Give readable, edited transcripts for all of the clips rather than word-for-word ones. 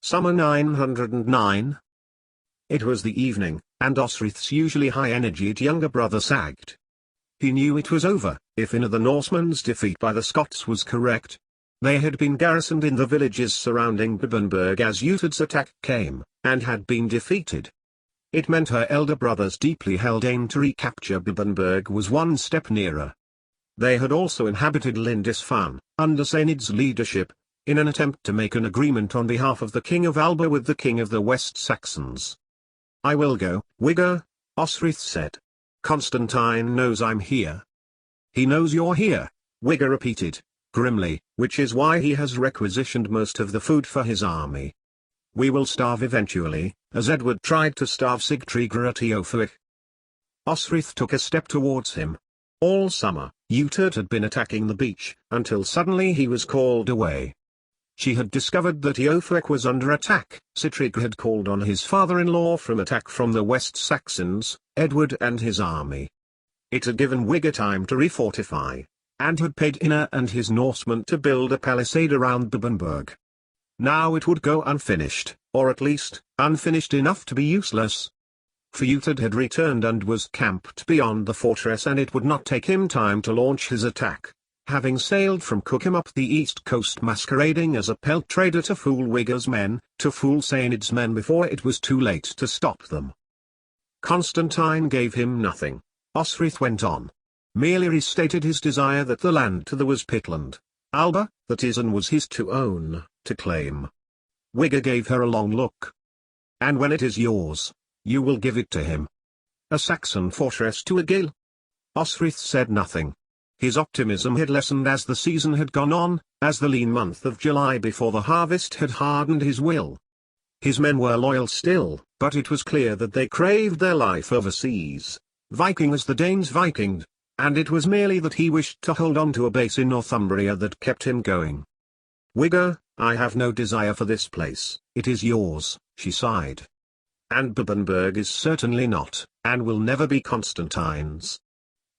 Summer 909. It was the evening, and Osrith's usually high-energied younger brother sagged. He knew it was over, if the Norsemen's defeat by the Scots was correct. They had been garrisoned in the villages surrounding Bibbenberg as Uthod's attack came, and had been defeated. It meant her elder brother's deeply held aim to recapture Bibbenberg was one step nearer. They had also inhabited Lindisfarne, under Sænid's leadership, in an attempt to make an agreement on behalf of the King of Alba with the King of the West Saxons. "I will go, Wigger," Osrith said. "Constantine knows I'm here." "He knows you're here," Wigger repeated, grimly, "which is why he has requisitioned most of the food for his army. We will starve eventually, as Edward tried to starve Sigtryggr at Eoferwick." Osrith took a step towards him. All summer, Uhtred had been attacking the beach, until suddenly he was called away. She had discovered that Eoferwick was under attack. Sigtryggr had called on his father-in-law from attack from the West Saxons, Edward and his army. It had given Wigger time to refortify, and had paid Inna and his Norsemen to build a palisade around Bibbenberg. Now it would go unfinished, or at least, unfinished enough to be useless. For Uhtred had returned and was camped beyond the fortress, and it would not take him time to launch his attack, having sailed from Cookham up the east coast masquerading as a pelt trader to fool Wigger's men, to fool Sænid's men before it was too late to stop them. Constantine gave him nothing, Osrith went on. Merely restated his desire that the land to the was Pitland, Alba, that is and was his to own, to claim. Wigger gave her a long look. "And when it is yours, you will give it to him?" "A Saxon fortress to Egil?" Osrith said nothing. His optimism had lessened as the season had gone on, as the lean month of July before the harvest had hardened his will. His men were loyal still, but it was clear that they craved their life overseas, Viking as the Danes Vikinged, and it was merely that he wished to hold on to a base in Northumbria that kept him going. "Wigger, I have no desire for this place, it is yours," she sighed. "And Bibbenberg is certainly not, and will never be Constantine's."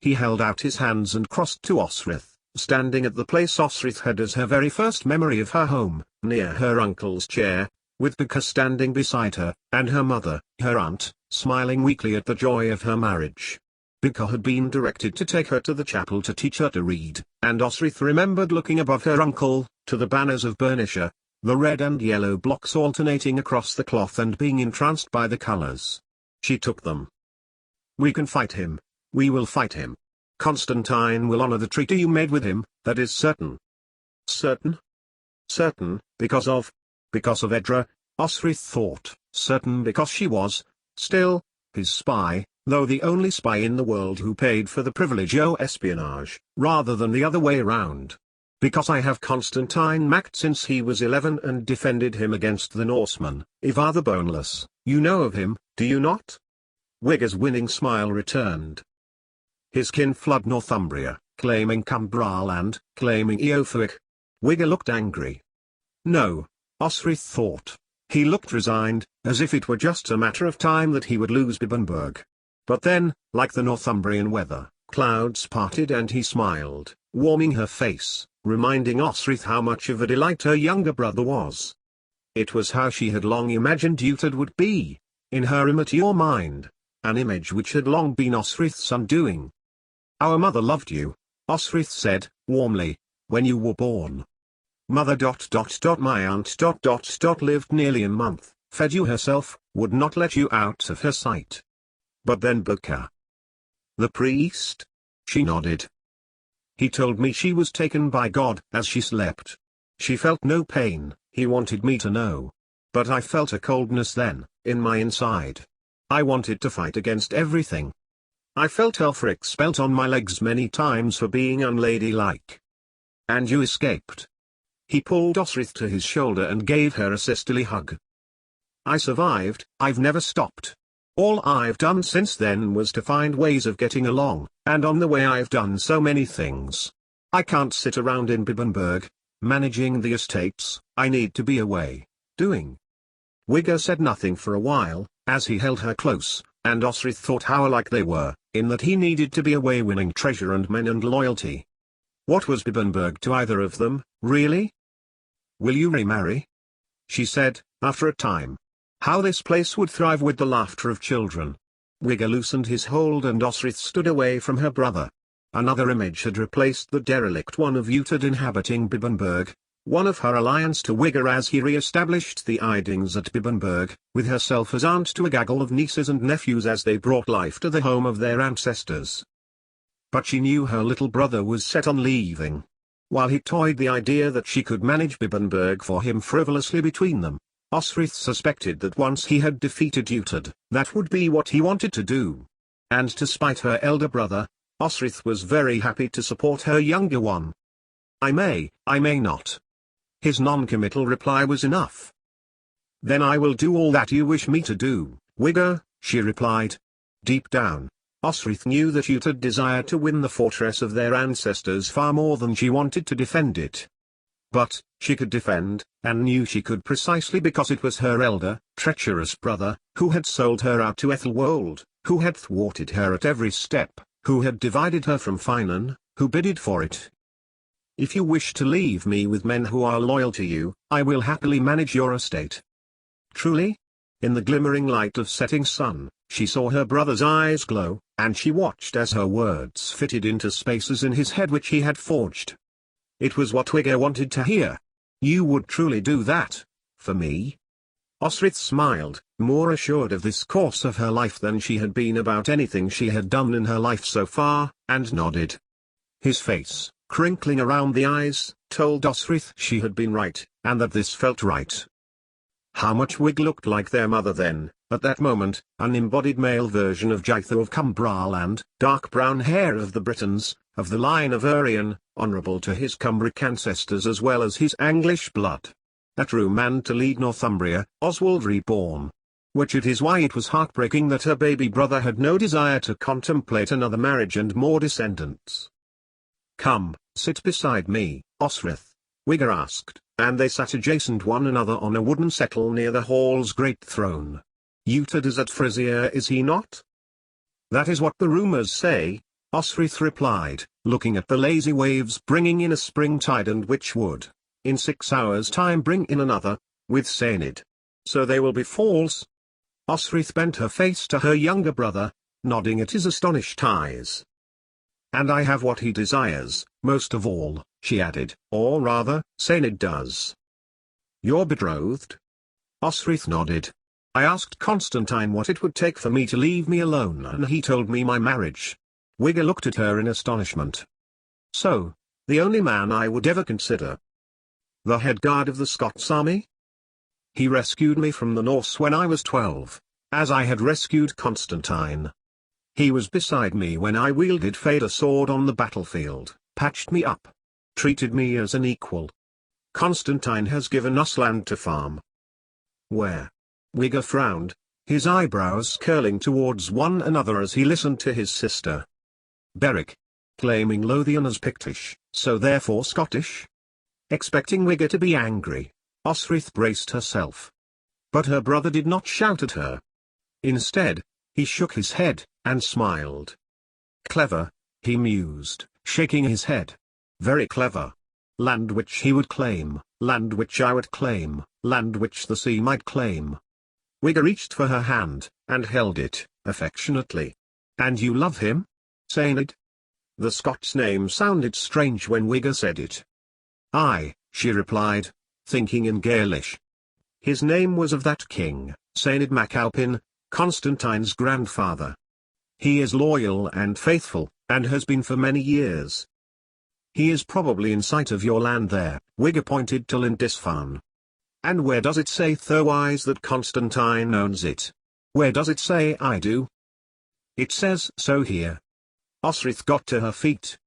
He held out his hands and crossed to Osrith, standing at the place Osrith had as her very first memory of her home, near her uncle's chair, with Beka standing beside her, and her mother, her aunt, smiling weakly at the joy of her marriage. Beka had been directed to take her to the chapel to teach her to read, and Osrith remembered looking above her uncle, to the banners of Bernicia, the red and yellow blocks alternating across the cloth, and being entranced by the colors. She took them. "We can fight him. We will fight him. Constantine will honor the treaty you made with him, that is certain." "Certain?" "Certain, because of Edra," Osrith thought, certain because she was, still, his spy, though the only spy in the world who paid for the privilege of espionage, rather than the other way round. "Because I have Constantine macked since he was 11 and defended him against the Norsemen, Ivar the Boneless. You know of him, do you not?" Wigger's winning smile returned. "His kin flood Northumbria, claiming Cambral and claiming Eoferwick." Wigger looked angry. No, Osrith thought. He looked resigned, as if it were just a matter of time that he would lose Bibbenberg. But then, like the Northumbrian weather, clouds parted and he smiled, warming her face, reminding Osrith how much of a delight her younger brother was. It was how she had long imagined Uhtred would be, in her immature mind, an image which had long been Osrith's undoing. "Our mother loved you," Osrith said, warmly, "when you were born. Mother ... my aunt ... lived nearly a month, fed you herself, would not let you out of her sight. But then Beka, the priest?" She nodded. "He told me she was taken by God as she slept. She felt no pain, he wanted me to know. But I felt a coldness then, in my inside. I wanted to fight against everything. I felt Elfric's belt on my legs many times for being unladylike. And you escaped." He pulled Osrith to his shoulder and gave her a sisterly hug. "I survived, I've never stopped. All I've done since then was to find ways of getting along, and on the way I've done so many things. I can't sit around in Bibbenberg, managing the estates, I need to be away, doing." Wigger said nothing for a while, as he held her close, and Osrith thought how alike they were, in that he needed to be away winning treasure and men and loyalty. What was Bibbenberg to either of them, really? "Will you remarry?" she said, after a time. How this place would thrive with the laughter of children. Wigger loosened his hold and Osrith stood away from her brother. Another image had replaced the derelict one of Utad inhabiting Bibbenberg, one of her alliance to Wigger as he re-established the Idings at Bibbenberg, with herself as aunt to a gaggle of nieces and nephews as they brought life to the home of their ancestors. But she knew her little brother was set on leaving. While he toyed the idea that she could manage Bibbenberg for him frivolously between them, Osrith suspected that once he had defeated Utad, that would be what he wanted to do. And to spite her elder brother, Osrith was very happy to support her younger one. I may not. His non-committal reply was enough. Then I will do all that you wish me to do, Wigger, she replied. Deep down, Osrith knew that Utad desired to win the fortress of their ancestors far more than she wanted to defend it. But, she could defend, and knew she could precisely because it was her elder, treacherous brother, who had sold her out to Ethelwold, who had thwarted her at every step, who had divided her from Finan, who bidded for it. If you wish to leave me with men who are loyal to you, I will happily manage your estate. Truly? In the glimmering light of setting sun, she saw her brother's eyes glow, and she watched as her words fitted into spaces in his head which he had forged. It was what Wigger wanted to hear. You would truly do that, for me? Osrith smiled, more assured of this course of her life than she had been about anything she had done in her life so far, and nodded. His face, crinkling around the eyes, told Osrith she had been right, and that this felt right. How much Wig looked like their mother then, at that moment, an embodied male version of Jaitho of Cumbral and, dark brown hair of the Britons, of the line of Urien, honourable to his Cumbric ancestors as well as his Anglish blood. A true man to lead Northumbria, Oswald reborn. Which it is why it was heartbreaking that her baby brother had no desire to contemplate another marriage and more descendants. Come, sit beside me, Osrith, Wigger asked, and they sat adjacent one another on a wooden settle near the hall's great throne. Utad is at Frisier, is he not? That is what the rumours say, Osrith replied, looking at the lazy waves bringing in a spring tide and which would, in 6 hours' time bring in another, with Saenid. So they will be false? Osrith bent her face to her younger brother, nodding at his astonished eyes. And I have what he desires, most of all, she added, or rather, Saenid does. You're betrothed? Osrith nodded. I asked Constantine what it would take for me to leave me alone and he told me my marriage. Wigger looked at her in astonishment. So, the only man I would ever consider. The head guard of the Scots army? He rescued me from the Norse when I was 12, as I had rescued Constantine. He was beside me when I wielded Feda sword on the battlefield, patched me up, treated me as an equal. Constantine has given us land to farm. Where? Wigger frowned, his eyebrows curling towards one another as he listened to his sister. Berwick. Claiming Lothian as Pictish, so therefore Scottish? Expecting Wigger to be angry, Osrith braced herself. But her brother did not shout at her. Instead, he shook his head, and smiled. Clever, he mused, shaking his head. Very clever. Land which he would claim, land which I would claim, land which the sea might claim. Wigger reached for her hand, and held it, affectionately. And you love him? Saenid? The Scots name sounded strange when Wigger said it. Aye, she replied, thinking in Gaelish. His name was of that king, Saenid MacAlpin, Constantine's grandfather. He is loyal and faithful, and has been for many years. He is probably in sight of your land there, Wigger pointed to Lindisfarne. And where does it say otherwise that Constantine owns it? Where does it say I do? It says so here. Osrith got to her feet.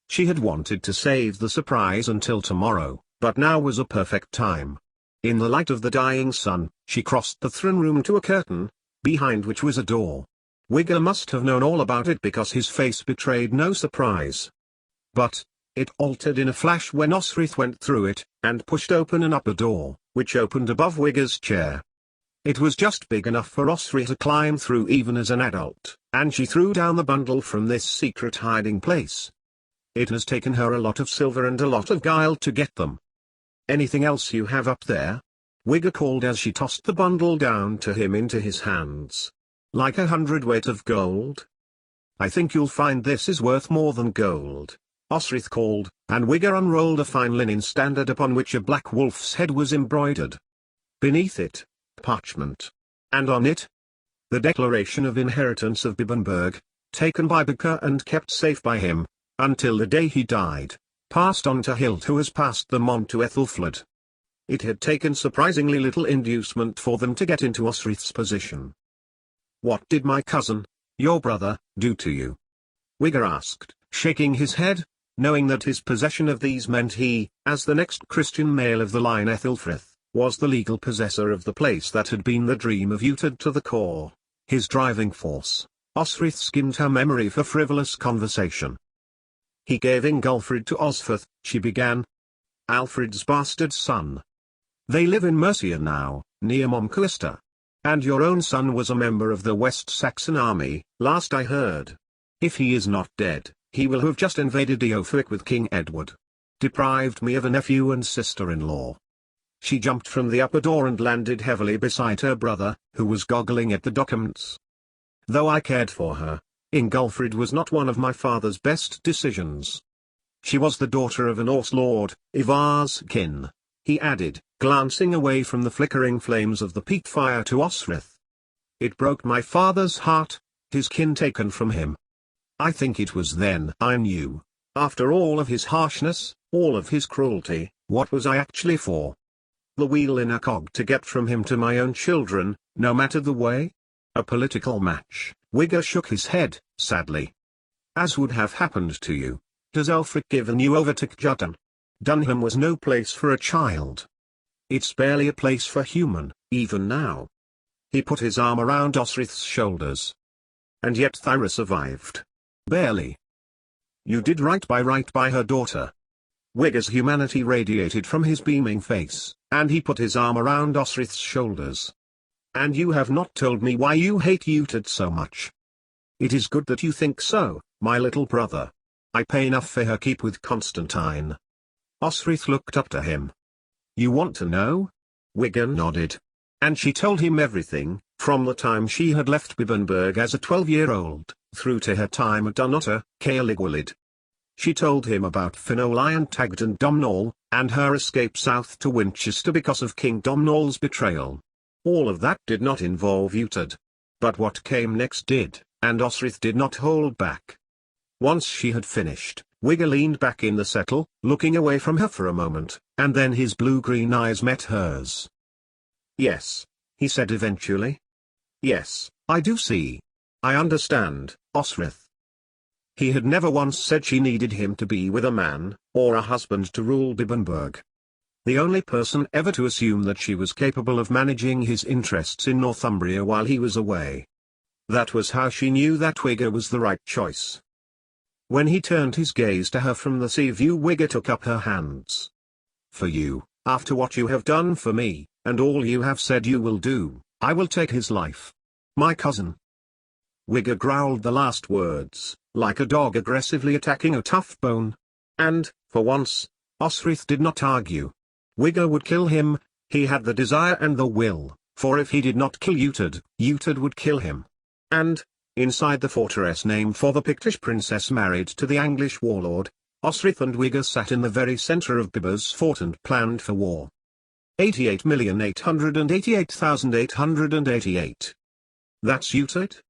She had wanted to save the surprise until tomorrow, but now was a perfect time. In the light of the dying sun, she crossed the throne room to a curtain, behind which was a door. Wigger must have known all about it because his face betrayed no surprise. But, it altered in a flash when Osrith went through it, and pushed open an upper door, which opened above Wigger's chair. It was just big enough for Osrith to climb through even as an adult, and she threw down the bundle from this secret hiding place. It has taken her a lot of silver and a lot of guile to get them. Anything else you have up there? Wigger called as she tossed the bundle down to him into his hands. Like 100 weight of gold? I think you'll find this is worth more than gold, Osrith called, and Wigger unrolled a fine linen standard upon which a black wolf's head was embroidered. Beneath it, parchment. And on it, the declaration of inheritance of Bibbenberg, taken by Becker and kept safe by him, until the day he died, passed on to Hilt who has passed them on to Ethelfled. It had taken surprisingly little inducement for them to get into Osrith's position. What did my cousin, your brother, do to you? Wigger asked, shaking his head, knowing that his possession of these meant he, as the next Christian male of the line Ethelfrith, was the legal possessor of the place that had been the dream of Uhtred to the core, his driving force. Osrith skimmed her memory for frivolous conversation. He gave Ingolfrid to Osferth, she began. Alfred's bastard son. They live in Mercia now, near Momclister. And your own son was a member of the West Saxon army, last I heard. If he is not dead, he will have just invaded Eothwick with King Edward. Deprived me of a nephew and sister-in-law. She jumped from the upper door and landed heavily beside her brother, who was goggling at the documents. Though I cared for her, Ingolfrid was not one of my father's best decisions. She was the daughter of a Norse lord, Ivar's kin, he added, glancing away from the flickering flames of the peat fire to Osrith. It broke my father's heart, his kin taken from him. I think it was then I knew, after all of his harshness, all of his cruelty, what was I actually for? The wheel in a cog to get from him to my own children, no matter the way? A political match. Wigger shook his head, sadly. As would have happened to you, has Elfric given you over to Kjotun? Dunham was no place for a child. It's barely a place for human, even now. He put his arm around Osrith's shoulders. And yet Thyra survived. Barely. You did right by her daughter. Wigger's humanity radiated from his beaming face, and he put his arm around Osrith's shoulders. And you have not told me why you hate Uhtred so much. It is good that you think so, my little brother. I pay enough for her keep with Constantine. Osrith looked up to him. You want to know? Wigger nodded. And she told him everything, from the time she had left Bibbenberg as a 12-year-old, through to her time at Dunnottar, Caerligwylid. She told him about Finolai and Tagged and Domhnall, and her escape south to Winchester because of King Domhnall's betrayal. All of that did not involve Uhtred. But what came next did, and Osrith did not hold back. Once she had finished, Wigger leaned back in the settle, looking away from her for a moment, and then his blue-green eyes met hers. Yes, he said eventually. Yes, I do see. I understand, Osrith. He had never once said she needed him to be with a man, or a husband to rule Bibbenberg. The only person ever to assume that she was capable of managing his interests in Northumbria while he was away. That was how she knew that Wigger was the right choice. When he turned his gaze to her from the sea view, Wigger took up her hands. For you, after what you have done for me, and all you have said you will do, I will take his life. My cousin. Wigger growled the last words, like a dog aggressively attacking a tough bone. And, for once, Osrith did not argue. Wigger would kill him, he had the desire and the will, for if he did not kill Uhtred, Uhtred would kill him. And, inside the fortress named for the Pictish princess married to the Anglish warlord, Osrith and Wigger sat in the very center of Bibber's fort and planned for war. 88,888,888. That's Uhtred?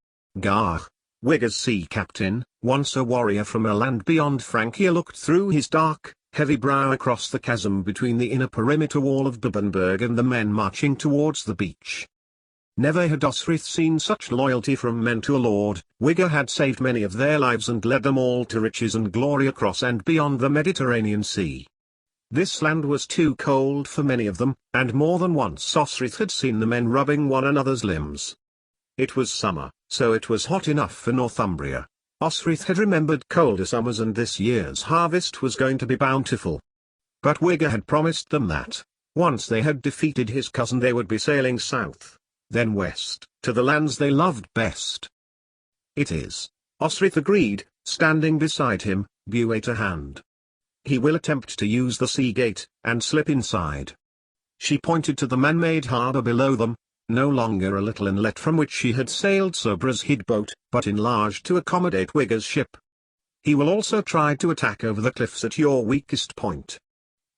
Gah. Wigger's sea captain, once a warrior from a land beyond Francia, looked through his dark, heavy brow across the chasm between the inner perimeter wall of Bibbenberg and the men marching towards the beach. Never had Osrith seen such loyalty from men to a lord. Wigger had saved many of their lives and led them all to riches and glory across and beyond the Mediterranean Sea. This land was too cold for many of them, and more than once Osrith had seen the men rubbing one another's limbs. It was summer, so it was hot enough for Northumbria. Osrith had remembered colder summers, and this year's harvest was going to be bountiful. But Wigger had promised them that, once they had defeated his cousin, they would be sailing south, then west, to the lands they loved best. It is, Osrith agreed, standing beside him, buoy to hand. He will attempt to use the sea gate, and slip inside. She pointed to the man-made harbour below them, no longer a little inlet from which she had sailed Sobra's hid boat, but enlarged to accommodate Wigger's ship. He will also try to attack over the cliffs at your weakest point.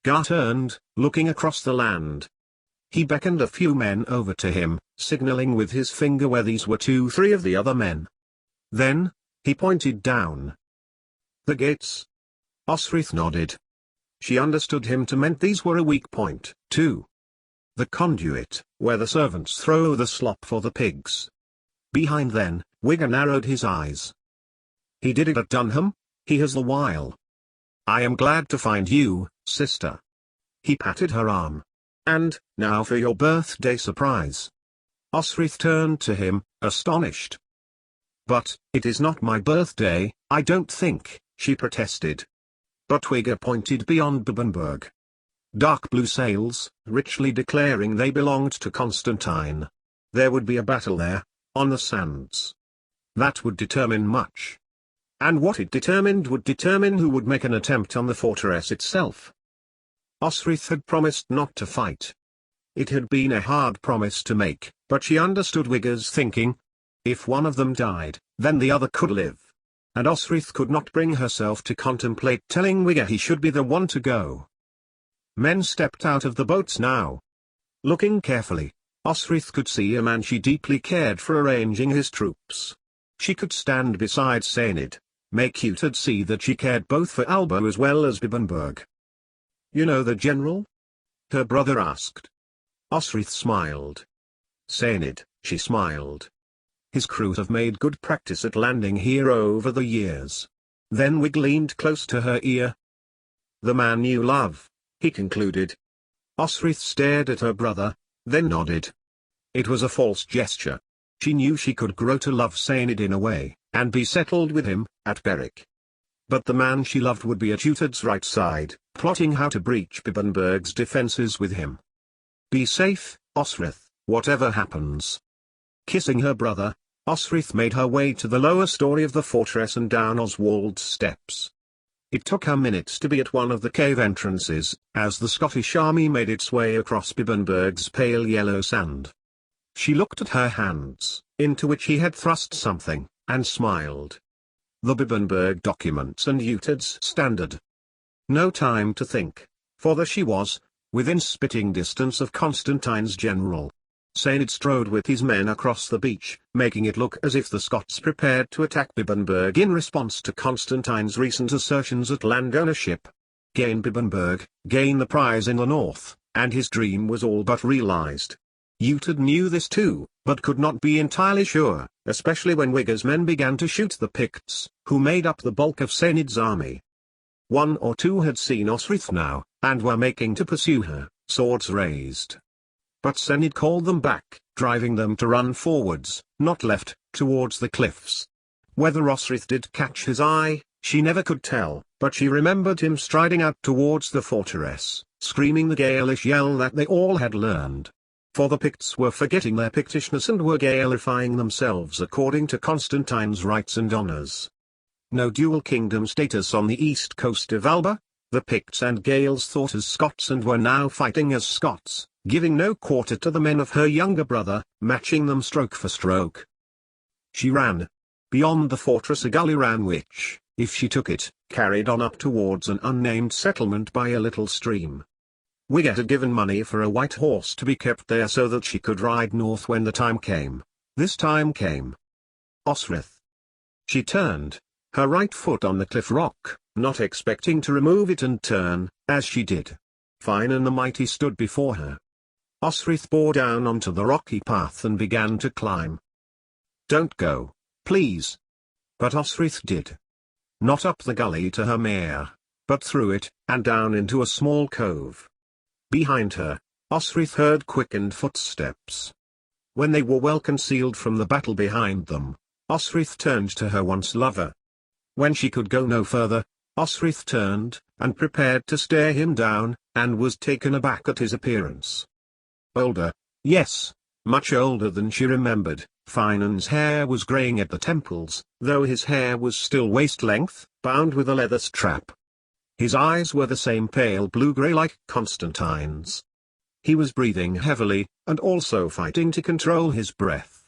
Gar turned, looking across the land. He beckoned a few men over to him, signaling with his finger where these were 2-3 of the other men. Then, he pointed down. The gates. Osrith nodded. She understood him to mean these were a weak point, too. The conduit, where the servants throw the slop for the pigs. Behind then, Wigger narrowed his eyes. He did it at Dunham, he has the wile. I am glad to find you, sister. He patted her arm. And, now for your birthday surprise. Osrith turned to him, astonished. But, it is not my birthday, I don't think, she protested. But Wigger pointed beyond Bibbenberg. Dark blue sails, richly declaring they belonged to Constantine. There would be a battle there, on the sands. That would determine much. And what it determined would determine who would make an attempt on the fortress itself. Osrith had promised not to fight. It had been a hard promise to make, but she understood Wigger's thinking. If one of them died, then the other could live. And Osrith could not bring herself to contemplate telling Wigger he should be the one to go. Men stepped out of the boats now. Looking carefully, Osrith could see a man she deeply cared for arranging his troops. She could stand beside Saenid, make Utad see that she cared both for Alba as well as Bibbenberg. You know the general? Her brother asked. Osrith smiled. Saenid, she smiled. His crew have made good practice at landing here over the years. Then Wig leaned close to her ear. The man you love, he concluded. Osrith stared at her brother, then nodded. It was a false gesture. She knew she could grow to love Saenid in a way, and be settled with him, at Berwick. But the man she loved would be at Utad's right side, plotting how to breach Bibbenberg's defenses with him. Be safe, Osrith, whatever happens. Kissing her brother, Osrith made her way to the lower story of the fortress and down Oswald's steps. It took her minutes to be at one of the cave entrances, as the Scottish army made its way across Bibbenberg's pale yellow sand. She looked at her hands, into which he had thrust something, and smiled. The Bibbenberg documents and Utad's standard. No time to think, for there she was, within spitting distance of Constantine's general. Saenid strode with his men across the beach, making it look as if the Scots prepared to attack Bibbenberg in response to Constantine's recent assertions at land ownership. Gain Bibbenberg, gain the prize in the north, and his dream was all but realized. Utad knew this too, but could not be entirely sure, especially when Wigger's men began to shoot the Picts, who made up the bulk of Saenid's army. One or two had seen Osrith now, and were making to pursue her, swords raised. But Saenid called them back, driving them to run forwards, not left, towards the cliffs. Whether Osrith did catch his eye, she never could tell, but she remembered him striding out towards the fortress, screaming the Gaelish yell that they all had learned. For the Picts were forgetting their Pictishness and were Gaelifying themselves according to Constantine's rights and honours. No dual kingdom status on the east coast of Alba, the Picts and Gaels thought as Scots and were now fighting as Scots, giving no quarter to the men of her younger brother, matching them stroke for stroke. She ran. Beyond the fortress a gully ran which, if she took it, carried on up towards an unnamed settlement by a little stream. Wigger had given money for a white horse to be kept there so that she could ride north when the time came. This time came. Osrith. She turned, her right foot on the cliff rock, not expecting to remove it and turn, as she did. Fine and the mighty stood before her. Osrith bore down onto the rocky path and began to climb. Don't go, please. But Osrith did. Not up the gully to her mare, but through it, and down into a small cove. Behind her, Osrith heard quickened footsteps. When they were well concealed from the battle behind them, Osrith turned to her once lover. When she could go no further, Osrith turned, and prepared to stare him down, and was taken aback at his appearance. Older, yes, much older than she remembered. Finan's hair was greying at the temples, though his hair was still waist-length, bound with a leather strap. His eyes were the same pale blue-grey like Constantine's. He was breathing heavily, and also fighting to control his breath.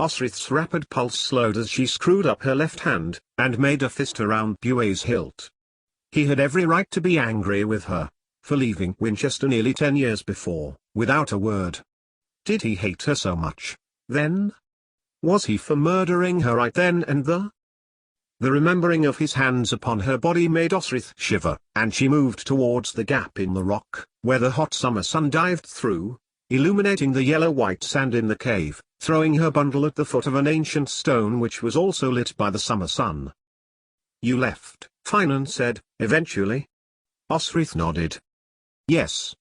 Osrith's rapid pulse slowed as she screwed up her left hand, and made a fist around Bue's hilt. He had every right to be angry with her, for leaving Winchester nearly 10 years before, without a word. Did he hate her so much, then? Was he for murdering her right then and there? The remembering of his hands upon her body made Osrith shiver, and she moved towards the gap in the rock, where the hot summer sun dived through, illuminating the yellow-white sand in the cave, throwing her bundle at the foot of an ancient stone which was also lit by the summer sun. "You left," Finan said, eventually. Osrith nodded. "Yes."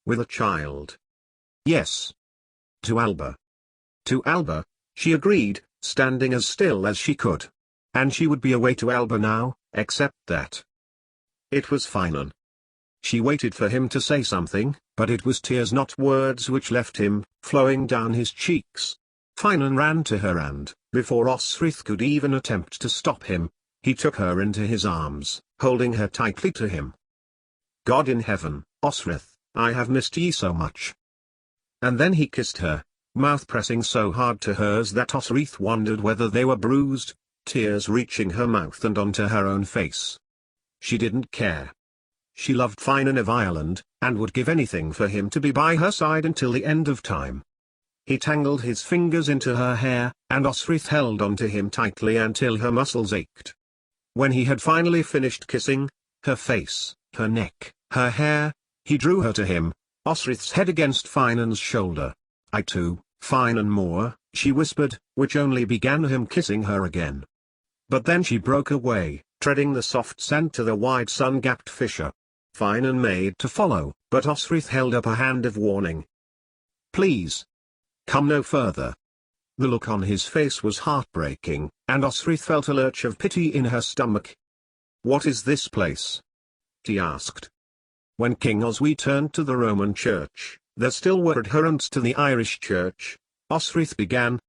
"With a child?" "Yes." "To Alba." "To Alba," she agreed, standing as still as she could. And she would be away to Alba now, except that. It was Finan. She waited for him to say something, but it was tears not words which left him, flowing down his cheeks. Finan ran to her and, before Osrith could even attempt to stop him, he took her into his arms, holding her tightly to him. "God in heaven, Osrith, I have missed ye so much." And then he kissed her, mouth pressing so hard to hers that Osrith wondered whether they were bruised, tears reaching her mouth and onto her own face. She didn't care. She loved Finan of Ireland, and would give anything for him to be by her side until the end of time. He tangled his fingers into her hair, and Osrith held onto him tightly until her muscles ached. When he had finally finished kissing, her face, her neck, her hair, he drew her to him, Osrith's head against Finan's shoulder. "I too, Finan more," she whispered, which only began him kissing her again. But then she broke away, treading the soft sand to the wide sun-gapped fissure. Finan made to follow, but Osrith held up a hand of warning. "Please. Come no further." The look on his face was heartbreaking, and Osrith felt a lurch of pity in her stomach. "What is this place?" he asked. When King Oswy turned to the Roman Church, there still were adherents to the Irish Church, Osrith began.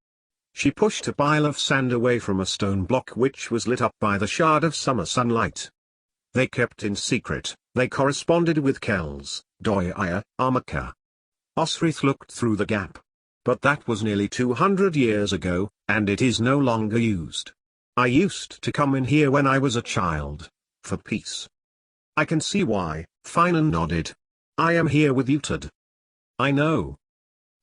She pushed a pile of sand away from a stone block which was lit up by the shard of summer sunlight. They kept in secret, they corresponded with Kells, Doia, Armaka. Osrith looked through the gap. But that was nearly 200 years ago, and it is no longer used. I used to come in here when I was a child, for peace. "I can see why," Finan nodded. "I am here with Utad." "I know.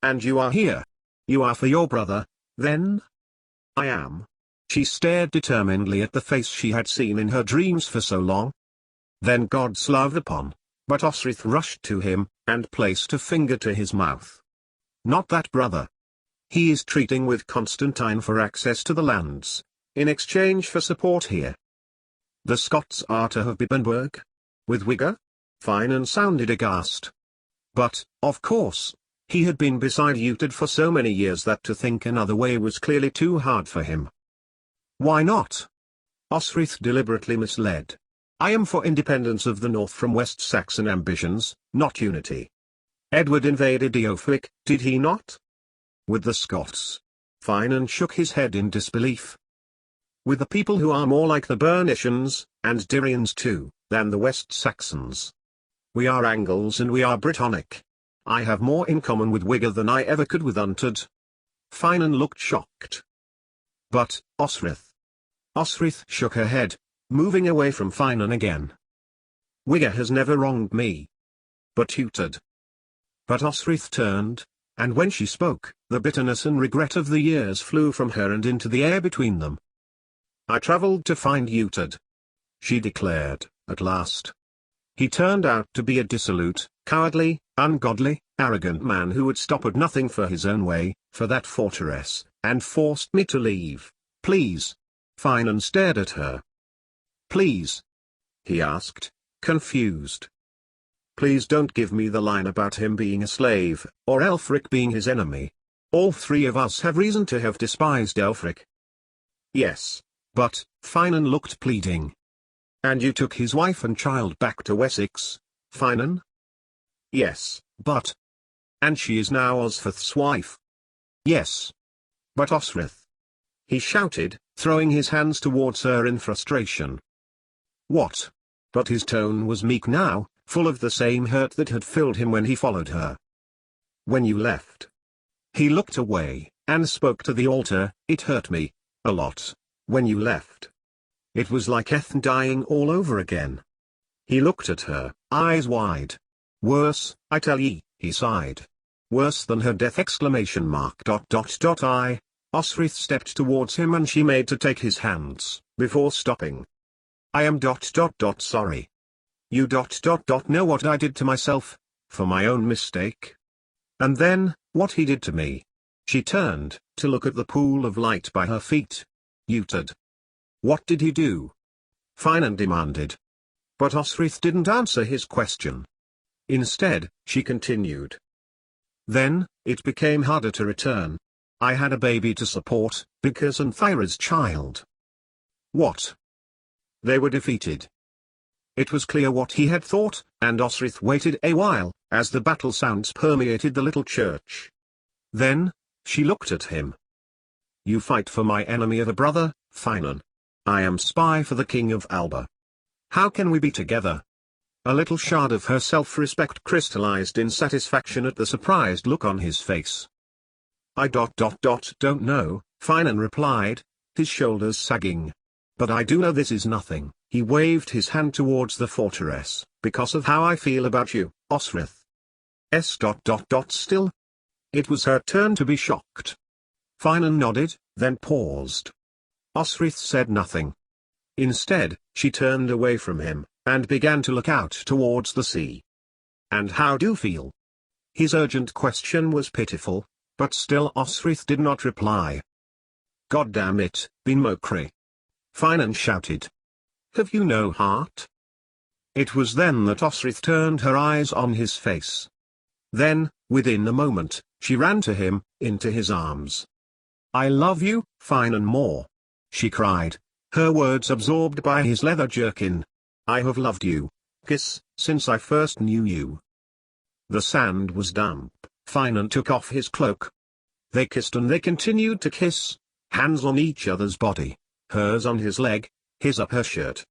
And you are here. You are for your brother, then?" "I am." She stared determinedly at the face she had seen in her dreams for so long. Then God's love upon, but Osrith rushed to him, and placed a finger to his mouth. "Not that brother. He is treating with Constantine for access to the lands, in exchange for support here." "The Scots are to have Bibbenburg? With Wigger?" Finan sounded aghast. But, of course, he had been beside Utad for so many years that to think another way was clearly too hard for him. "Why not?" Osrith deliberately misled. "I am for independence of the North from West Saxon ambitions, not unity. Edward invaded Eofric, did he not? With the Scots." Finan shook his head in disbelief. "With the people who are more like the Bernicians, and Dyrians too, than the West Saxons. We are Angles and we are Brittonic. I have more in common with Wigger than I ever could with Untad." Finan looked shocked. "But, Osrith." Osrith shook her head, moving away from Finan again. "Wigger has never wronged me. But Utad." But Osrith turned, and when she spoke, the bitterness and regret of the years flew from her and into the air between them. "I traveled to find Utad," she declared, at last. "He turned out to be a dissolute, cowardly, ungodly, arrogant man who would stop at nothing for his own way, for that fortress, and forced me to leave. Please." Finan stared at her. "Please?" he asked, confused. "Please don't give me the line about him being a slave, or Elfric being his enemy. All three of us have reason to have despised Elfric." "Yes, but," Finan looked pleading. "And you took his wife and child back to Wessex, Finan?" "Yes, but..." "And she is now Osferth's wife?" "Yes. But Osrith," he shouted, throwing his hands towards her in frustration. "What?" But his tone was meek now, full of the same hurt that had filled him when he followed her. When you left. He looked away, and spoke to the altar. It hurt me, a lot, when you left. It was like Ethan dying all over again. He looked at her, eyes wide. Worse, I tell ye, he sighed. Worse than her death! I. Osrith stepped towards him and she made to take his hands, before stopping. I am sorry. You know what I did to myself, for my own mistake. And then, what he did to me. She turned, to look at the pool of light by her feet. Uttered. What did he do? Finan demanded. But Osrith didn't answer his question. Instead, she continued. Then, it became harder to return. I had a baby to support, because Anthira's child. What? They were defeated. It was clear what he had thought, and Osrith waited a while, as the battle sounds permeated the little church. Then, she looked at him. You fight for my enemy of a brother, Finan. I am spy for the king of Alba. How can we be together? A little shard of her self-respect crystallized in satisfaction at the surprised look on his face. I don't know, Finan replied, his shoulders sagging. But I do know this is nothing. He waved his hand towards the fortress, because of how I feel about you, Osrith. Still? It was her turn to be shocked. Finan nodded, then paused. Osrith said nothing. Instead, she turned away from him, and began to look out towards the sea. And how do you feel? His urgent question was pitiful, but still Osrith did not reply. God damn it, Bin Mokri! Finan shouted. Have you no heart? It was then that Osrith turned her eyes on his face. Then, within a moment, she ran to him, into his arms. I love you, Finan more. She cried, her words absorbed by his leather jerkin. I have loved you, Kiss, since I first knew you. The sand was damp. Finan took off his cloak. They kissed and they continued to kiss, hands on each other's body, hers on his leg, his up her shirt.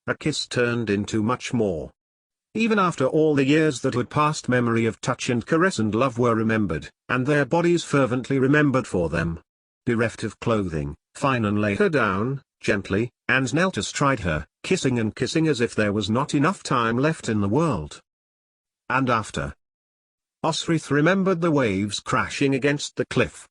A kiss turned into much more. Even after all the years that had passed, memory of touch and caress and love were remembered, and their bodies fervently remembered for them. Bereft of clothing, Finan lay her down, gently, and knelt astride her, kissing and kissing as if there was not enough time left in the world. And after. Osrith remembered the waves crashing against the cliff.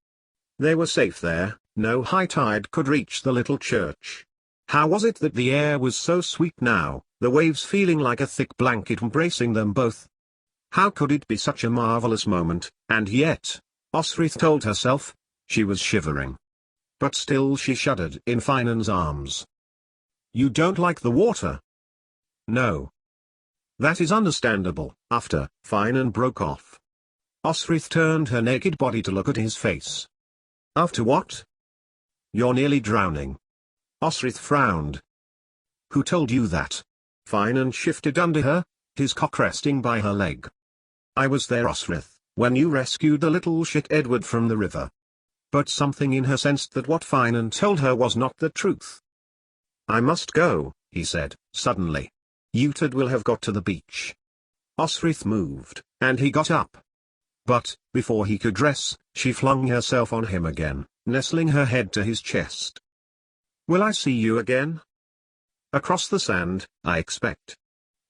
They were safe there, no high tide could reach the little church. How was it that the air was so sweet now, the waves feeling like a thick blanket embracing them both? How could it be such a marvelous moment, and yet, Osrith told herself, she was shivering. But still she shuddered in Finan's arms. You don't like the water? No. That is understandable. After, Finan broke off. Osrith turned her naked body to look at his face. After what? You're nearly drowning. Osrith frowned. Who told you that? Finan shifted under her, his cock resting by her leg. I was there, Osrith, when you rescued the little shit Edward from the river. But something in her sensed that what Finan told her was not the truth. I must go, he said, suddenly. Utad will have got to the beach. Osrith moved, and he got up. But, before he could dress, she flung herself on him again, nestling her head to his chest. Will I see you again? Across the sand, I expect.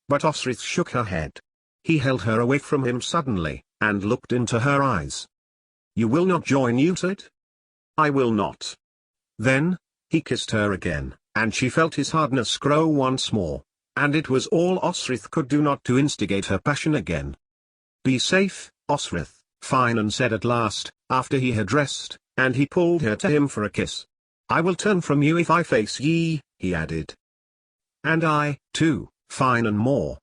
But Osrith shook her head. He held her away from him suddenly, and looked into her eyes. You will not join Utad? I will not. Then, he kissed her again, and she felt his hardness grow once more, and it was all Osrith could do not to instigate her passion again. Be safe, Osrith, Finan said at last, after he had dressed, and he pulled her to him for a kiss. I will turn from you if I face ye, he added. And I, too, Finan more.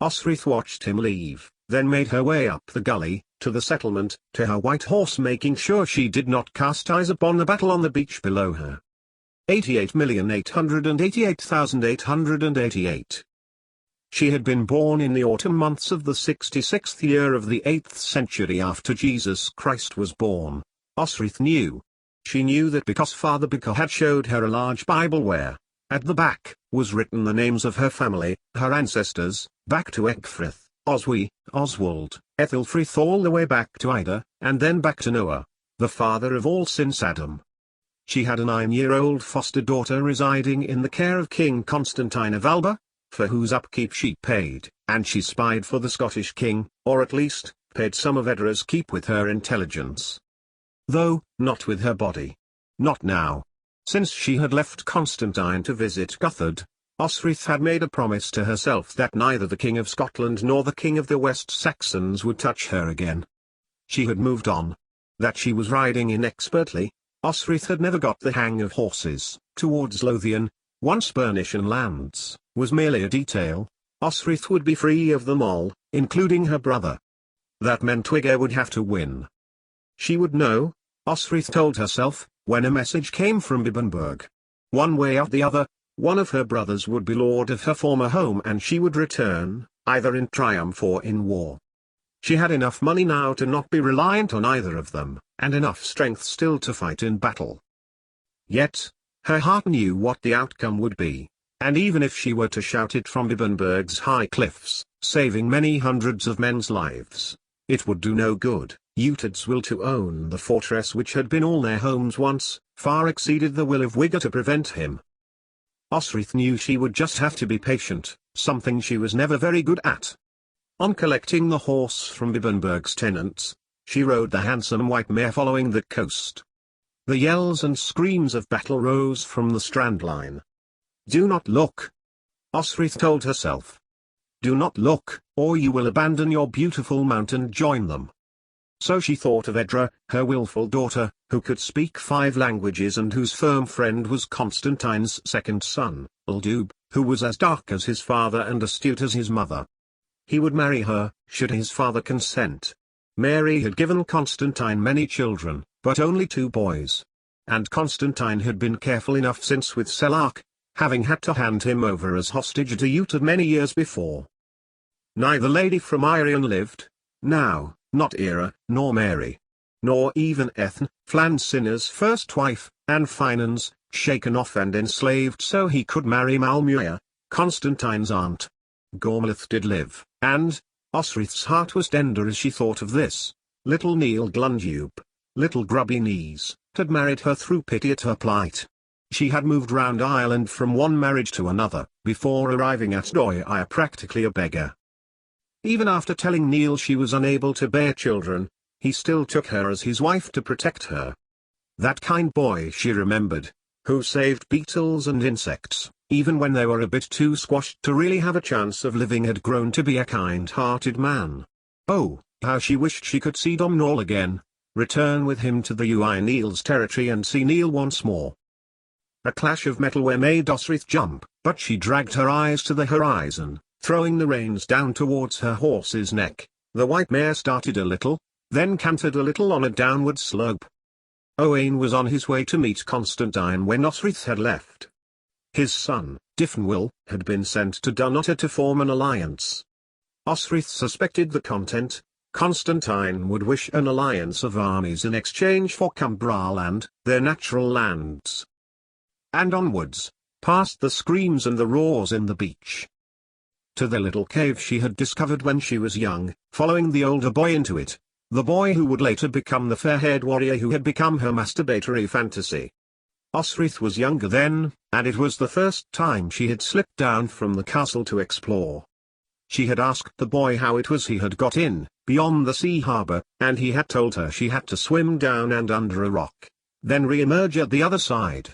Osrith watched him leave, then made her way up the gully, to the settlement, to her white horse, making sure she did not cast eyes upon the battle on the beach below her. 88,888,888. She had been born in the autumn months of the 66th year of the 8th century after Jesus Christ was born. Osrith knew. She knew that because Father Bika had showed her a large Bible where, At the back was written the names of her family, her ancestors, back to Ecgfrith, Oswy, Oswald, Ethelfrith, all the way back to Ida, and then back to Noah, the father of all since Adam. She had a 9-year-old foster daughter residing in the care of King Constantine of Alba, for whose upkeep she paid, and she spied for the Scottish king, or at least, paid some of Edra's keep with her intelligence. Though, not with her body. Not now. Since she had left Constantine to visit Guthred, Osric had made a promise to herself that neither the King of Scotland nor the King of the West Saxons would touch her again. She had moved on. That she was riding inexpertly, Osric had never got the hang of horses, towards Lothian, once Bernician lands, was merely a detail. Osric would be free of them all, including her brother. That meant Twigger would have to win. She would know, Osric told herself, when a message came from Bibbenberg. One way or the other, one of her brothers would be lord of her former home and she would return, either in triumph or in war. She had enough money now to not be reliant on either of them, and enough strength still to fight in battle. Yet, her heart knew what the outcome would be, and even if she were to shout it from Bibbenberg's high cliffs, saving many hundreds of men's lives, it would do no good. Uted's will to own the fortress which had been all their homes once, far exceeded the will of Wigger to prevent him. Osric knew she would just have to be patient, something she was never very good at. On collecting the horse from Bibbenberg's tenants, she rode the handsome white mare following the coast. The yells and screams of battle rose from the strand line. Do not look. Osric told herself. Do not look, or you will abandon your beautiful mount and join them. So she thought of Edra, her willful daughter, who could speak 5 languages and whose firm friend was Constantine's second son, Uldub, who was as dark as his father and astute as his mother. He would marry her, should his father consent. Mary had given Constantine many children, but only 2 boys. And Constantine had been careful enough since with Selarch, having had to hand him over as hostage to Uted many years before. Neither lady from Irion lived, now. Not Era, nor Mary. Nor even Ethne, Flansinna's first wife, and Finan's, shaken off and enslaved so he could marry Malmuia, Constantine's aunt. Gormlith did live, and, Osric's heart was tender as she thought of this. Little Neil Glundube, little Grubby Knees, had married her through pity at her plight. She had moved round Ireland from one marriage to another, before arriving at Doia practically a beggar. Even after telling Neil she was unable to bear children, he still took her as his wife to protect her. That kind boy she remembered, who saved beetles and insects, even when they were a bit too squashed to really have a chance of living, had grown to be a kind-hearted man. Oh, how she wished she could see Domhnall again, return with him to the Ui Neil's territory and see Neil once more. A clash of metalware made Osric jump, but she dragged her eyes to the horizon. Throwing the reins down towards her horse's neck, the white mare started a little, then cantered a little on a downward slope. Owain was on his way to meet Constantine when Osric had left. His son, Dyfnwyl, had been sent to Dunnottar to form an alliance. Osric suspected the content. Constantine would wish an alliance of armies in exchange for Cumbraland and their natural lands. And onwards, past the screams and the roars in the beach. To the little cave she had discovered when she was young, following the older boy into it, the boy who would later become the fair-haired warrior who had become her masturbatory fantasy. Osric was younger then, and it was the first time she had slipped down from the castle to explore. She had asked the boy how it was he had got in, beyond the sea harbour, and he had told her she had to swim down and under a rock, then re-emerge at the other side.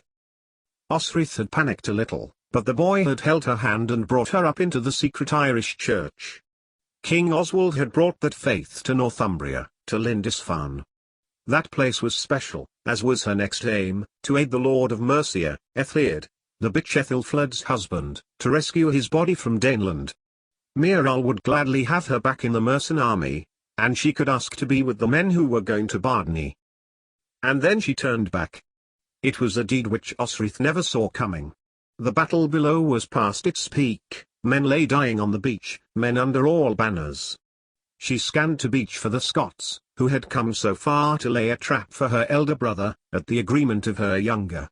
Osric had panicked a little. But the boy had held her hand and brought her up into the secret Irish church. King Oswald had brought that faith to Northumbria, to Lindisfarne. That place was special, as was her next aim, to aid the Lord of Mercia, Ethelred, the bitch Ethelflaed's husband, to rescue his body from Daneland. Meeral would gladly have her back in the Mercian army, and she could ask to be with the men who were going to Bardenay. And then she turned back. It was a deed which Osric never saw coming. The battle below was past its peak, men lay dying on the beach, men under all banners. She scanned to beach for the Scots, who had come so far to lay a trap for her elder brother, at the agreement of her younger.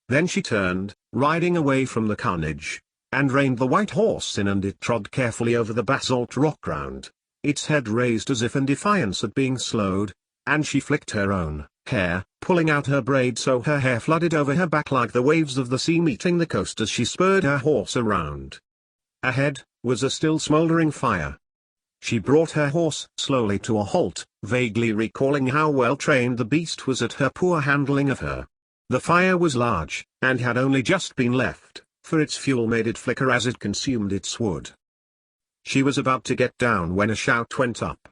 Then she turned, riding away from the carnage, and reined the white horse in, and it trod carefully over the basalt rock ground, its head raised as if in defiance at being slowed, and she flicked her own hair, pulling out her braid so her hair flooded over her back like the waves of the sea meeting the coast as she spurred her horse around. Ahead was a still smouldering fire. She brought her horse slowly to a halt, vaguely recalling how well trained the beast was at her poor handling of her. The fire was large, and had only just been left, for its fuel made it flicker as it consumed its wood. She was about to get down when a shout went up.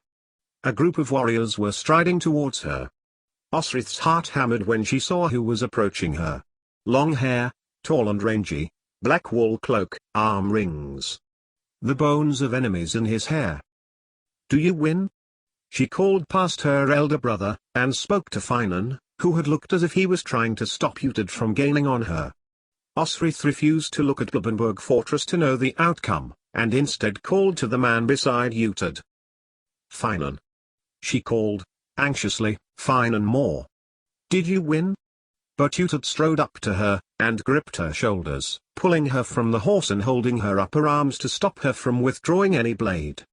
A group of warriors were striding towards her. Osrith's heart hammered when she saw who was approaching her. Long hair, tall and rangy, black wool cloak, arm rings. The bones of enemies in his hair. "Do you win?" She called past her elder brother, and spoke to Finan, who had looked as if he was trying to stop Uhtred from gaining on her. Osrith refused to look at Blubbenburg Fortress to know the outcome, and instead called to the man beside Uhtred. "Finan." She called, anxiously, "Finan more. Did you win?" But Uhtred strode up to her, and gripped her shoulders, pulling her from the horse and holding her upper arms to stop her from withdrawing any blade.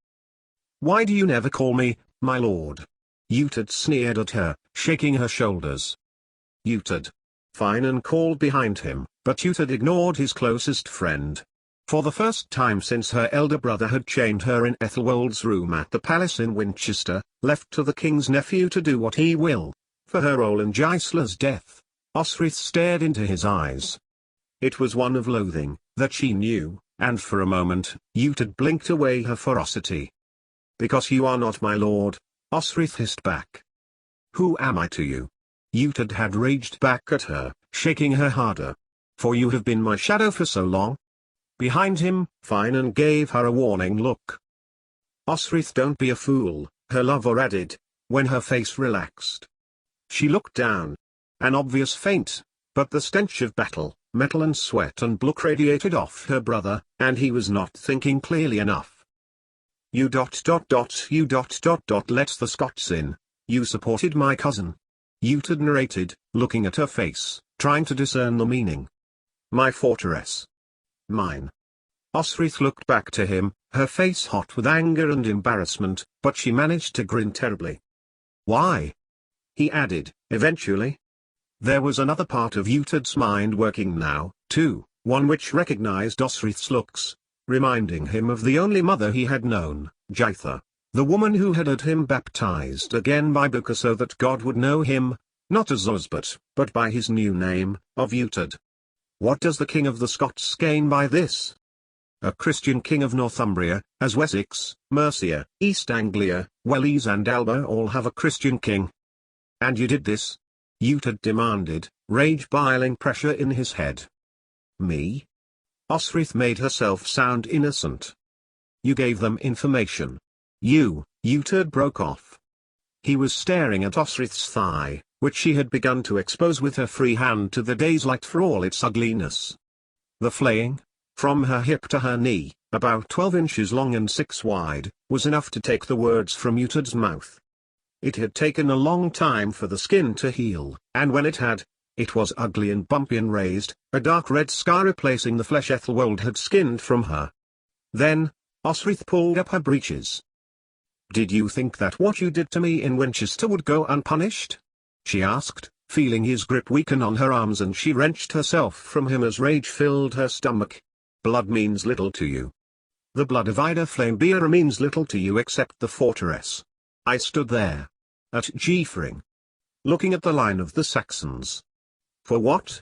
"Why do you never call me, my lord?" Uhtred sneered at her, shaking her shoulders. "Uhtred." Finan called behind him, but Uhtred ignored his closest friend. For the first time since her elder brother had chained her in Ethelwold's room at the palace in Winchester, left to the king's nephew to do what he will, for her role in Gisla's death, Osrith stared into his eyes. It was one of loathing, that she knew, and for a moment, Uhtred blinked away her ferocity. "Because you are not my lord," Osrith hissed back. "Who am I to you?" Uhtred had raged back at her, shaking her harder. "For you have been my shadow for so long?" Behind him, Finan gave her a warning look. "Osrith, don't be a fool," her lover added, when her face relaxed. She looked down. An obvious feint, but the stench of battle, metal and sweat and blood radiated off her brother, and he was not thinking clearly enough. You let the Scots in, you supported my cousin," Uhtred narrated, looking at her face, trying to discern the meaning. "My fortress. Mine." Osrith looked back to him, her face hot with anger and embarrassment, but she managed to grin terribly. "Why?" he added, eventually. There was another part of Uhtred's mind working now, too, one which recognized Osrith's looks, reminding him of the only mother he had known, Jitha, the woman who had him baptized again by Buka so that God would know him, not as Osbert, but by his new name, of Uhtred. What does the king of the Scots gain by this? A Christian king of Northumbria, as Wessex, Mercia, East Anglia, Wales and Alba all have a Christian king. "And you did this?" Uhtred demanded, rage biling pressure in his head. "Me?" Osrith made herself sound innocent. "You gave them information. Uhtred broke off. He was staring at Osrith's thigh, which she had begun to expose with her free hand to the day's light for all its ugliness. The flaying, from her hip to her knee, about 12 inches long and 6 wide, was enough to take the words from Uhtred's mouth. It had taken a long time for the skin to heal, and when it had, it was ugly and bumpy and raised, a dark red scar replacing the flesh Ethelwold had skinned from her. Then, Osrith pulled up her breeches. "Did you think that what you did to me in Winchester would go unpunished?" she asked, feeling his grip weaken on her arms, and she wrenched herself from him as rage filled her stomach. "Blood means little to you. The blood of Ida Flamebearer means little to you except the fortress." I stood there, at Giefering, looking at the line of the Saxons. For what?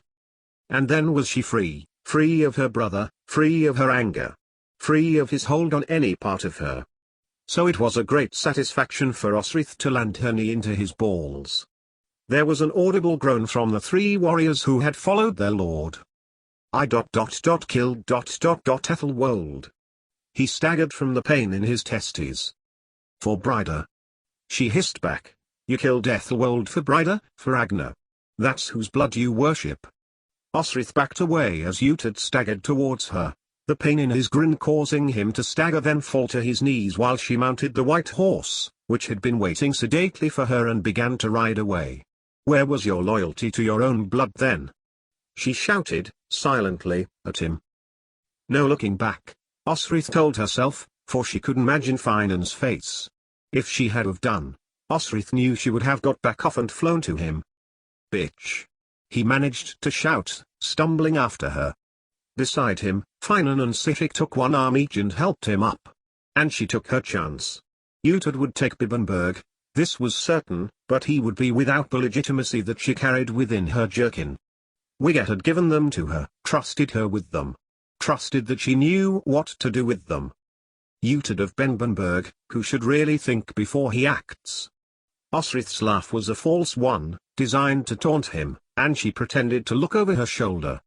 And then was she free, free of her brother, free of her anger, free of his hold on any part of her. So it was a great satisfaction for Osrith to land her knee into his balls. There was an audible groan from the 3 warriors who had followed their lord. I killed Ethelwold. He staggered from the pain in his testes. "For Brida," she hissed back. "You killed Ethelwold for Brida, for Agna. That's whose blood you worship." Osrith backed away as Uhtred staggered towards her, the pain in his grin causing him to stagger then fall to his knees while she mounted the white horse, which had been waiting sedately for her, and began to ride away. "Where was your loyalty to your own blood then?" she shouted, silently, at him. No looking back, Osrith told herself, for she could imagine Finan's face. If she had have done, Osrith knew she would have got back off and flown to him. Bitch! He managed to shout, stumbling after her. Beside him, Finan and Sihik took one arm each and helped him up. And she took her chance. Utad would take Bibbenberg, this was certain, but he would be without the legitimacy that she carried within her jerkin. Wiget had given them to her, trusted her with them. Trusted that she knew what to do with them. Utad of Benbenberg, who should really think before he acts. Osrith's laugh was a false one, designed to taunt him, and she pretended to look over her shoulder.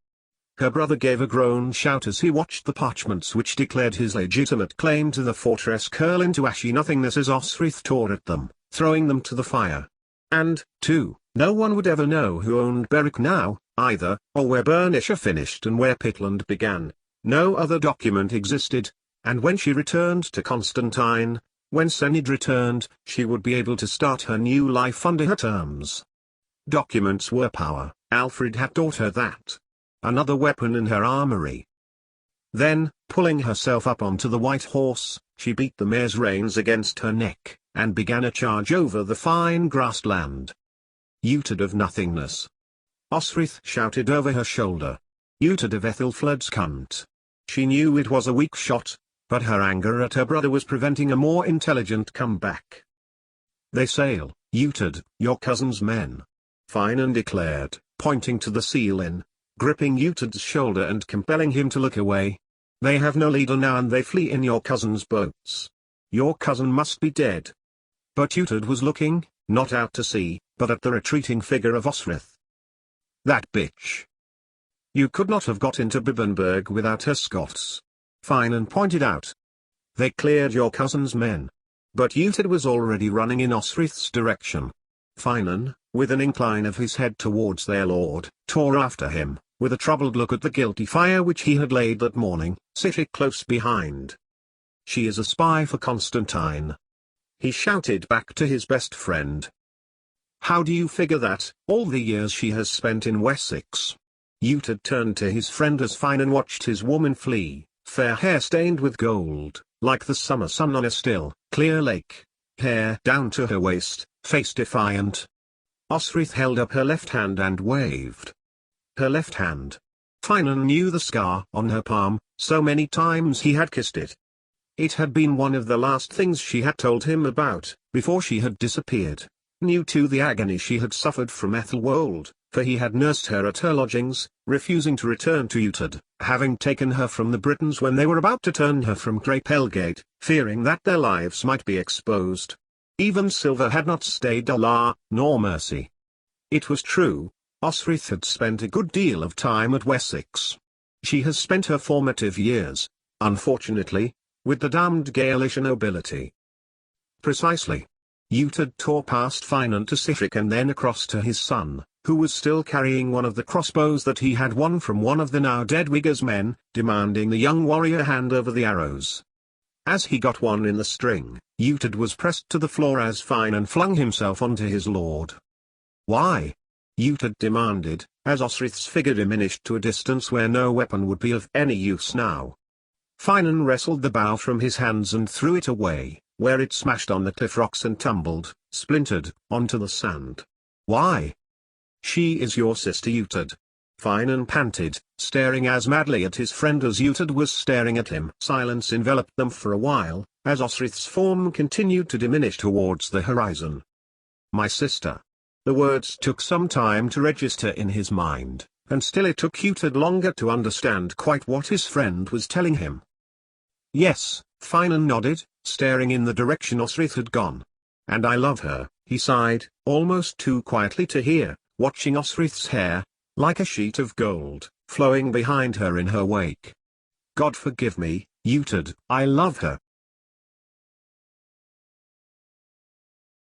Her brother gave a groan shout as he watched the parchments which declared his legitimate claim to the fortress curl into ashy nothingness as Osrith tore at them, throwing them to the fire. And, too, no one would ever know who owned Berwick now, either, or where Bernicia finished and where Pitland began. No other document existed, and when she returned to Constantine, when Senid returned, she would be able to start her new life under her terms. Documents were power, Alfred had taught her that. Another weapon in her armory. Then, pulling herself up onto the white horse, she beat the mare's reins against her neck, and began a charge over the fine grassed land. Utad of nothingness! Osrith shouted over her shoulder. Utad of Ethelflaed's cunt! She knew it was a weak shot, but her anger at her brother was preventing a more intelligent comeback. They sail, Utad, your cousin's men. Finan declared, pointing to the seal inn, gripping Utad's shoulder and compelling him to look away. They have no leader now and they flee in your cousin's boats. Your cousin must be dead. But Utad was looking, not out to sea, but at the retreating figure of Osrith. That bitch! You could not have got into Bibbenberg without her Scots. Finan pointed out. They cleared your cousin's men. But Utad was already running in Osrith's direction. Finan, with an incline of his head towards their lord, tore after him, with a troubled look at the guilty fire which he had laid that morning, sitting close behind. She is a spy for Constantine. He shouted back to his best friend. How do you figure that, all the years she has spent in Wessex? Utad turned to his friend as Finan watched his woman flee, fair hair stained with gold, like the summer sun on a still, clear lake, hair down to her waist, face defiant. Osrith held up her left hand and waved. Her left hand. Finan knew the scar on her palm, so many times he had kissed it. It had been one of the last things she had told him about, before she had disappeared. Knew too the agony she had suffered from Ethelwold, for he had nursed her at her lodgings, refusing to return to Utad, having taken her from the Britons when they were about to turn her from Great Helgate, fearing that their lives might be exposed. Even silver had not stayed Allah, nor mercy. It was true, Osrith had spent a good deal of time at Wessex. She has spent her formative years, unfortunately, with the damned Gaelish nobility. Precisely. Utad tore past Finan to Sihrik and then across to his son, who was still carrying one of the crossbows that he had won from one of the now dead Wiggers men, demanding the young warrior hand over the arrows. As he got one in the string, Utad was pressed to the floor as Finan flung himself onto his lord. Why? Utad demanded, as Osrith's figure diminished to a distance where no weapon would be of any use now. Finan wrestled the bow from his hands and threw it away, where it smashed on the cliff rocks and tumbled, splintered, onto the sand. Why? She is your sister Utad. Finan panted, staring as madly at his friend as Utad was staring at him. Silence enveloped them for a while, as Osrith's form continued to diminish towards the horizon. My sister. The words took some time to register in his mind, and still it took Utad longer to understand quite what his friend was telling him. Yes, Finan nodded, staring in the direction Osrith had gone. And I love her, he sighed, almost too quietly to hear, watching Osrith's hair, like a sheet of gold, flowing behind her in her wake. God forgive me, Utad, I love her.